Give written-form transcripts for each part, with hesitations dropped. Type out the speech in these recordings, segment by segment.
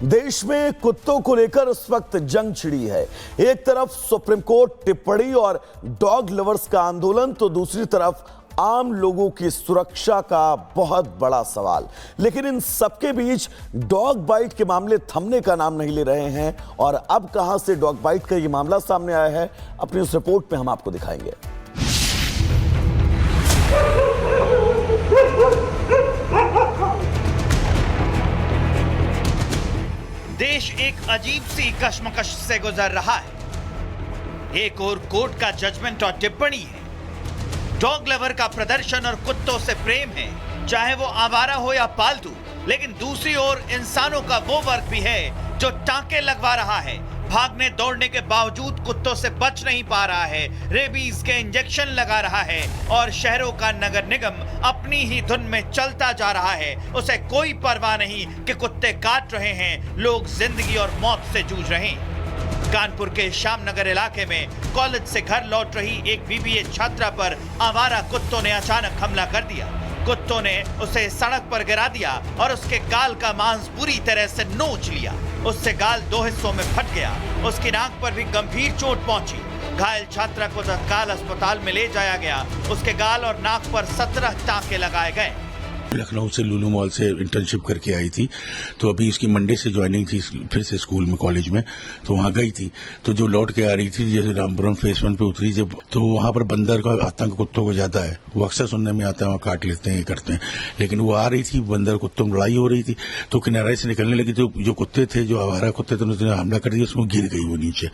देश में कुत्तों को लेकर इस वक्त जंग छिड़ी है। एक तरफ सुप्रीम कोर्ट टिप्पणी और डॉग लवर्स का आंदोलन, तो दूसरी तरफ आम लोगों की सुरक्षा का बहुत बड़ा सवाल। लेकिन इन सबके बीच डॉग बाइट के मामले थमने का नाम नहीं ले रहे हैं। और अब कहां से डॉग बाइट का यह मामला सामने आया है, अपनी उस रिपोर्ट में हम आपको दिखाएंगे। देश एक अजीब सी कश्मकश से गुजर रहा है। एक और कोर्ट का जजमेंट और टिप्पणी है, डॉग लवर का प्रदर्शन और कुत्तों से प्रेम है, चाहे वो आवारा हो या पालतू। लेकिन दूसरी ओर इंसानों का वो वर्ग भी है जो टांके लगवा रहा है, भागने दौड़ने के बावजूद कुत्तों से बच नहीं पा रहा है, रेबीज के इंजेक्शन लगा रहा है और शहरों का नगर निगम अपनी ही धुन में चलता जा रहा है। उसे कोई परवाह नहीं कि कुत्ते काट रहे हैं, लोग जिंदगी और मौत से जूझ रहे हैं। कानपुर के श्यामनगर इलाके में कॉलेज से घर लौट रही एक बीबीए छात्रा पर आवारा कुत्तों ने अचानक हमला कर दिया। कुत्तों ने उसे सड़क पर गिरा दिया और उसके गाल का मांस पूरी तरह से नोच लिया। उससे गाल दो हिस्सों में फट गया। उसकी नाक पर भी गंभीर चोट पहुंची। घायल छात्रा को तत्काल अस्पताल में ले जाया गया। उसके गाल और नाक पर 17 टांके लगाए गए। लखनऊ से लुलु मॉल से इंटर्नशिप करके आई थी, तो अभी इसकी मंडे से ज्वाइनिंग थी फिर से स्कूल में, कॉलेज में। तो वहां गई थी, तो जो लौट के आ रही थी, जैसे रामपुरम फेस 1 पे उतरी जब, तो वहां पर बंदर का आतंक कुत्तों को ज्यादा है। वो अक्सर सुनने में आता है, वहां काट लेते हैं, ये करते हैं। लेकिन वो आ रही थी, बंदर कुत्तों में लड़ाई हो रही थी, तो किनारे से निकलने लगी। तो जो कुत्ते थे, जो आवारा कुत्ते थे, उन्होंने हमला कर दिया। उसमें गिर गई वो नीचे,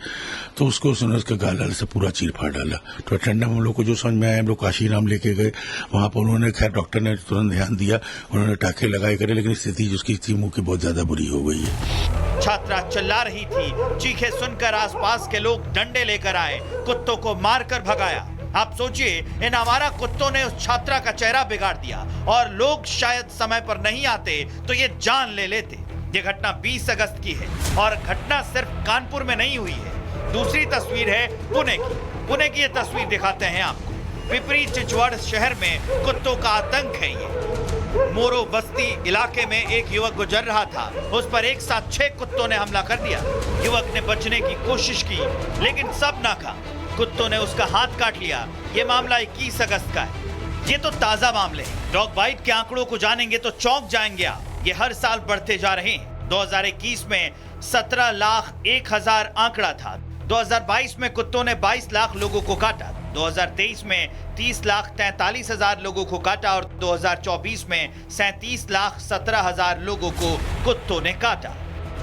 तो उसको उसका गाल से पूरा चीर फाड़ डाला। तो अटेंडेंट हम लोग को जो समझ में आया, हम लोग काशीराम लेके गए। वहां पर उन्होंने, खैर डॉक्टर ने तुरंत ध्यान दिया, उन्होंने टाके लगाए करे, लेकिन स्थिति जिसकी थी मुंह की बहुत ज्यादा बुरी हो गई है। छात्रा चिल्ला रही थी। चीखे सुनकर आसपास के लोग डंडे लेकर आए, कुत्तों को मारकर भगाया। आप सोचिए, इन आवारा कुत्तों ने उस छात्रा का चेहरा बिगाड़ दिया और लोग शायद समय पर नहीं आते तो ये जान ले लेते। ये घटना 20 अगस्त की है और घटना सिर्फ कानपुर में नहीं हुई है। दूसरी तस्वीर है पुणे की। पुणे की ये तस्वीर दिखाते हैं आपको। पिपरी चिंचवड़ शहर में कुत्तों का आतंक है। ये मोरो बस्ती इलाके में एक युवक गुजर रहा था, उस पर एक साथ 6 कुत्तों ने हमला कर दिया। युवक ने बचने की कोशिश की, लेकिन सब नाकाम। कुत्तों ने उसका हाथ काट लिया। ये मामला 21 अगस्त का है। ये तो ताजा मामले हैं। डॉग बाइट के आंकड़ों को जानेंगे तो चौंक जाएंगे आप। ये हर साल बढ़ते जा रहे हैं। 2021 में 17,01,000 आंकड़ा था। 2022 में कुत्तों ने 22 लाख लोगों को काटा। 2023 में 30,43,000 लोगों को काटा और 2024 में 37,17,000 लोगों को कुत्तों ने काटा।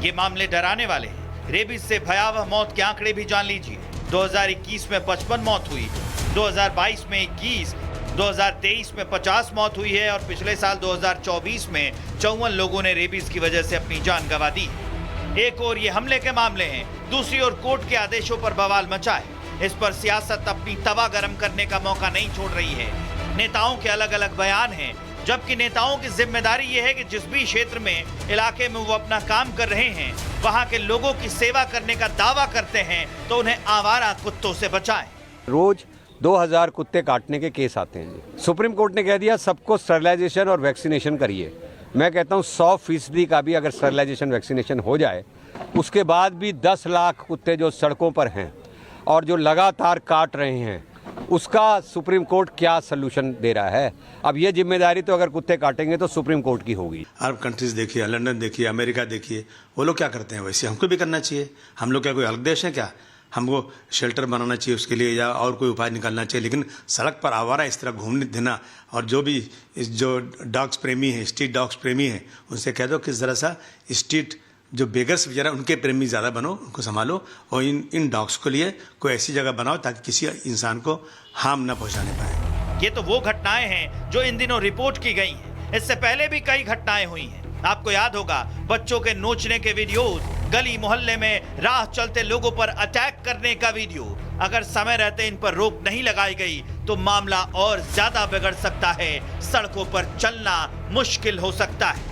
ये मामले डराने वाले हैं। रेबीज से भयावह मौत के आंकड़े भी जान लीजिए। 2021 में 55 मौत हुई, 2022 में 21, 2023 में 50 मौत हुई है और पिछले साल 2024 में 54 लोगों ने रेबीज की वजह से अपनी जान गंवा दी। एक और ये हमले के मामले हैं, दूसरी ओर कोर्ट के आदेशों पर बवाल मचा है। इस पर सियासत अपनी तवा गरम करने का मौका नहीं छोड़ रही है। नेताओं के अलग अलग बयान हैं, जबकि नेताओं की जिम्मेदारी यह है कि जिस भी क्षेत्र में, इलाके में वो अपना काम कर रहे हैं, वहां के लोगों की सेवा करने का दावा करते हैं, तो उन्हें आवारा कुत्तों से बचाएं। रोज 2000 कुत्ते काटने के केस आते हैं। सुप्रीम कोर्ट ने कह दिया सबको स्टरलाइजेशन और वैक्सीनेशन करिए। मैं कहता हूँ 100% का भी अगर स्टरलाइजेशन वैक्सीनेशन हो जाए, उसके बाद भी 10 लाख कुत्ते जो सड़कों पर हैं और जो लगातार काट रहे हैं, उसका सुप्रीम कोर्ट क्या सलूशन दे रहा है? अब ये जिम्मेदारी तो अगर कुत्ते काटेंगे तो सुप्रीम कोर्ट की होगी। अरब कंट्रीज देखिए, लंदन देखिए, अमेरिका देखिए, वो लोग क्या करते हैं, वैसे हमको भी करना चाहिए। हम लोग क्या कोई अलग देश है क्या? हमको शेल्टर बनाना चाहिए उसके लिए, या और कोई उपाय निकालना चाहिए। लेकिन सड़क पर आवारा इस तरह घूमने देना, और जो भी जो डॉग्स प्रेमी है, स्ट्रीट डॉग्स प्रेमी है, उनसे कह दो कि ज़रा सा स्ट्रीट जो बेगर्स वगैरह, उनके प्रेमी ज़्यादा बनो, उनको संभालो और इन डॉग्स के लिए कोई ऐसी जगह बनाओ ताकि किसी इंसान को हार्म न पहुंचाने पाए। ये तो वो घटनाएं हैं जो इन दिनों रिपोर्ट की गई हैं। इससे पहले भी कई घटनाएं हुई हैं। आपको याद होगा बच्चों के नोचने के वीडियोस, गली मोहल्ले में राह चलते लोगों पर अटैक करने का वीडियो। अगर समय रहते इन पर रोक नहीं लगाई गई तो मामला और ज्यादा बिगड़ सकता है। सड़कों पर चलना मुश्किल हो सकता है,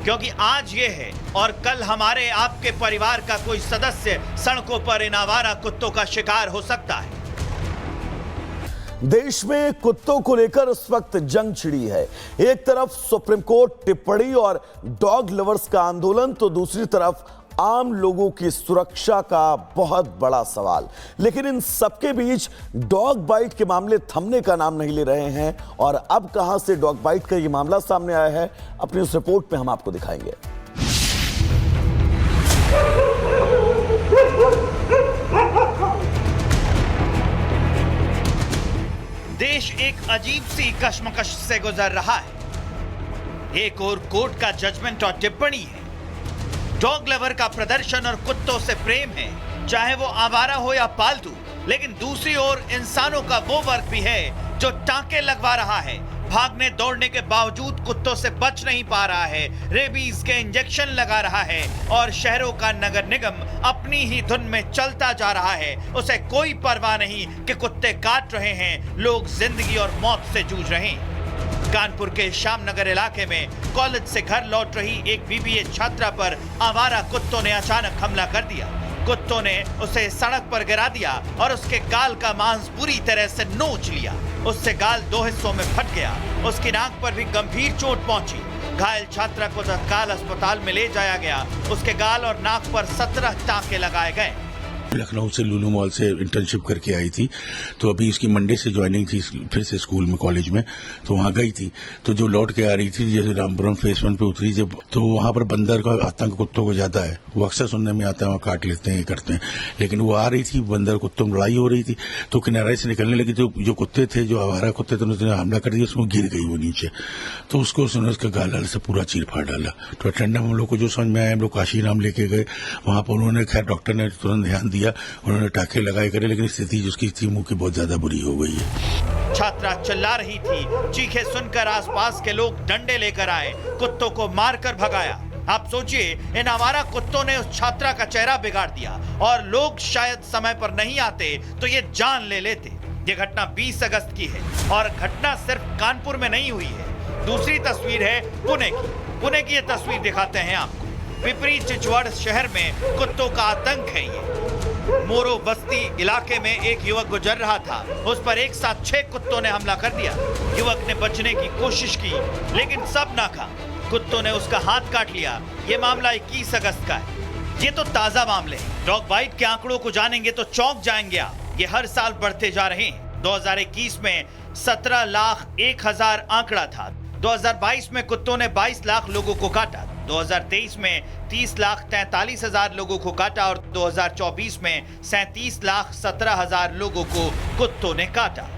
क्योंकि आज ये है और कल हमारे आपके परिवार का कोई सदस्य सड़कों पर इन आवारा कुत्तों का शिकार हो सकता है। देश में कुत्तों को लेकर इस वक्त जंग छिड़ी है। एक तरफ सुप्रीम कोर्ट टिप्पणी और डॉग लवर्स का आंदोलन, तो दूसरी तरफ आम लोगों की सुरक्षा का बहुत बड़ा सवाल। लेकिन इन सबके बीच डॉग बाइट के मामले थमने का नाम नहीं ले रहे हैं और अब कहां से डॉग बाइट का ये मामला सामने आया है, अपनी उस रिपोर्ट में हम आपको दिखाएंगे। देश एक अजीब सी कश्मकश से गुजर रहा है। एक और कोर्ट का जजमेंट और टिप्पणी है, डॉग लवर का प्रदर्शन और कुत्तों से प्रेम है, चाहे वो आवारा हो या पालतू। लेकिन दूसरी ओर इंसानों का वो वर्ग भी है जो टांके लगवा रहा है, भागने दौड़ने के बावजूद कुत्तों से बच नहीं पा रहा है, रेबीज के इंजेक्शन लगा रहा है और शहरों का नगर निगम अपनी ही धुन में चलता जा रहा है। उसे कोई परवाह नहीं कि कुत्ते काट रहे हैं, लोग जिंदगी और मौत से जूझ रहे हैं। कानपुर के श्यामनगर इलाके में कॉलेज से घर लौट रही एक बीबीए छात्रा पर आवारा कुत्तों ने अचानक हमला कर दिया। कुत्तों ने उसे सड़क पर गिरा दिया और उसके गाल का मांस पूरी तरह से नोच लिया। उससे गाल दो हिस्सों में फट गया। उसकी नाक पर भी गंभीर चोट पहुंची। घायल छात्रा को तत्काल अस्पताल में ले जाया गया। उसके गाल और नाक पर 17 टांके लगाए गए। लखनऊ से लुलू मॉल से इंटर्नशिप करके आई थी, तो अभी इसकी मंडे से ज्वाइनिंग थी फिर से स्कूल में कॉलेज में, तो वहां गई थी। तो जो लौट के आ रही थी, जैसे रामपुरम फेस 1 पे उतरी जब, तो वहां पर बंदर का आतंक कुत्तों को ज्यादा है। वो अक्सर सुनने में आता है, वहाँ काट लेते हैं, ये करते हैं। लेकिन वो आ रही थी, बंदर कुत्तों में लड़ाई हो रही थी, तो किनारे से निकलने लगी। तो जो कुत्ते थे, जो आवारा कुत्ते थे, उन्होंने हमला कर दिया, उसमें गिर गई वो नीचे। तो उसको उसने उसका गाल से पूरा चीर फाड़ डाला। तो अटेंडेंट हम लोग को जो समझ में आया, हम लोग काशी नाम लेके गए। वहां पर उन्होंने, खैर डॉक्टर ने तुरंत ध्यान दिया, उन्होंने टाके लगाए करे, लेकिन स्थिति जिसकी थी मुंह की बहुत ज्यादा बुरी हो गई है। छात्रा चिल्ला रही थी। चीखे सुनकर आसपास के लोग डंडे लेकर आए, कुत्तों को मारकर भगाया। आप सोचिए, इन आवारा कुत्तों ने उस छात्रा का चेहरा बिगाड़ दिया और लोग शायद समय पर नहीं आते तो ये जान ले लेते। ये घटना 20 अगस्त की है और घटना सिर्फ कानपुर में नहीं हुई है। दूसरी तस्वीर है पुणे की। पुणे की ये तस्वीर दिखाते हैं आपको। पिपरी चिचवड़ शहर में कुत्तों का आतंक है। ये मोरो बस्ती इलाके में एक युवक गुजर रहा था, उस पर एक साथ 6 कुत्तों ने हमला कर दिया। युवक ने बचने की कोशिश की, लेकिन सब नाकाम। कुत्तों ने उसका हाथ काट लिया। ये मामला 21 अगस्त का है। ये तो ताजा मामले हैं। डॉग बाइट के आंकड़ों को जानेंगे तो चौंक जाएंगे आप। ये हर साल बढ़ते जा रहे हैं। 2021 में 17,01,000 आंकड़ा था। 2022 में कुत्तों ने 22 लाख लोगों को काटा। 2023 में 30,43,000 लोगों को काटा और 2024 में 37,17,000 लोगों को कुत्तों ने काटा।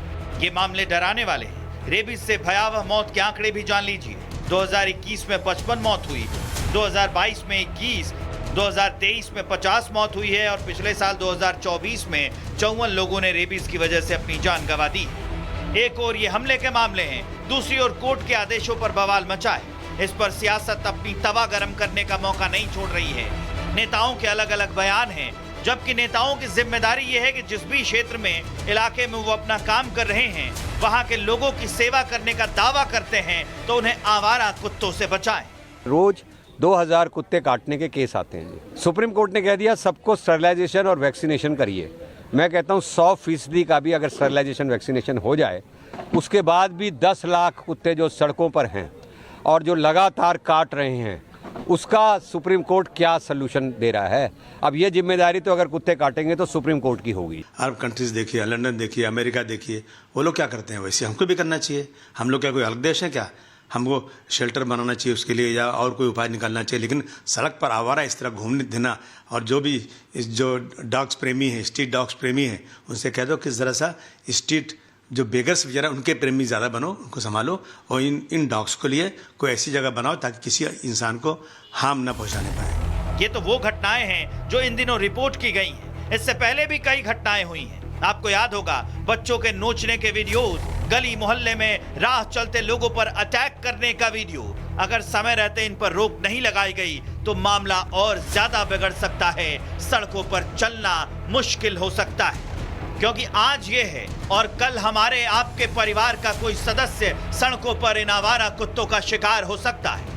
ये मामले डराने वाले हैं। रेबीज से भयावह मौत के आंकड़े भी जान लीजिए। 2021 में 55 मौत हुई, 2022 में 21, 2023 में 50 मौत हुई है और पिछले साल 2024 में 54 लोगों ने रेबीज की वजह से अपनी जान गंवा दी। एक और ये हमले के मामले हैं, दूसरी ओर कोर्ट के आदेशों पर बवाल मचा है। इस पर सियासत अपनी तवा गरम करने का मौका नहीं छोड़ रही है। नेताओं के अलग अलग बयान हैं, जबकि नेताओं की जिम्मेदारी यह है कि जिस भी क्षेत्र में, इलाके में वो अपना काम कर रहे हैं, वहां के लोगों की सेवा करने का दावा करते हैं, तो उन्हें आवारा कुत्तों से बचाएं। रोज 2000 कुत्ते काटने के केस आते हैं जी। सुप्रीम कोर्ट ने कह दिया सबको स्टरलाइजेशन और वैक्सीनेशन करिए। मैं कहता हूँ 100% का भी अगर स्टरलाइजेशन वैक्सीनेशन हो जाए, उसके बाद भी 10 लाख कुत्ते जो सड़कों पर हैं और जो लगातार काट रहे हैं, उसका सुप्रीम कोर्ट क्या सलूशन दे रहा है? अब ये जिम्मेदारी तो अगर कुत्ते काटेंगे तो सुप्रीम कोर्ट की होगी। अरब कंट्रीज देखिए, लंदन देखिए, अमेरिका देखिए, वो लोग क्या करते हैं, वैसे हमको भी करना चाहिए। हम लोग क्या कोई अलग देश है क्या? हमको शेल्टर बनाना चाहिए उसके लिए, या और कोई उपाय निकालना चाहिए। लेकिन सड़क पर आवारा इस तरह घूमने देना, और जो भी जो डॉग्स प्रेमी हैं, स्ट्रीट डॉग्स प्रेमी हैं, उनसे कह दो कि ज़रा सा स्ट्रीट जो बेगर्स वगैरह उनके प्रेमी ज़्यादा बनो, उनको संभालो और इन डॉग्स के लिए कोई ऐसी जगह बनाओ ताकि किसी इंसान को हार्म न पहुंचाने पाए। ये तो वो घटनाएं हैं जो इन दिनों रिपोर्ट की गई हैं। इससे पहले भी कई घटनाएं हुई हैं। आपको याद होगा बच्चों के नोचने के वीडियोस, गली मोहल्ले में राह चलते लोगों पर अटैक करने का वीडियो। अगर समय रहते इन पर रोक नहीं लगाई गई तो मामला और ज्यादा बिगड़ सकता है, सड़कों पर चलना मुश्किल हो सकता है। क्योंकि आज ये है और कल हमारे आपके परिवार का कोई सदस्य सड़कों पर इन आवारा कुत्तों का शिकार हो सकता है।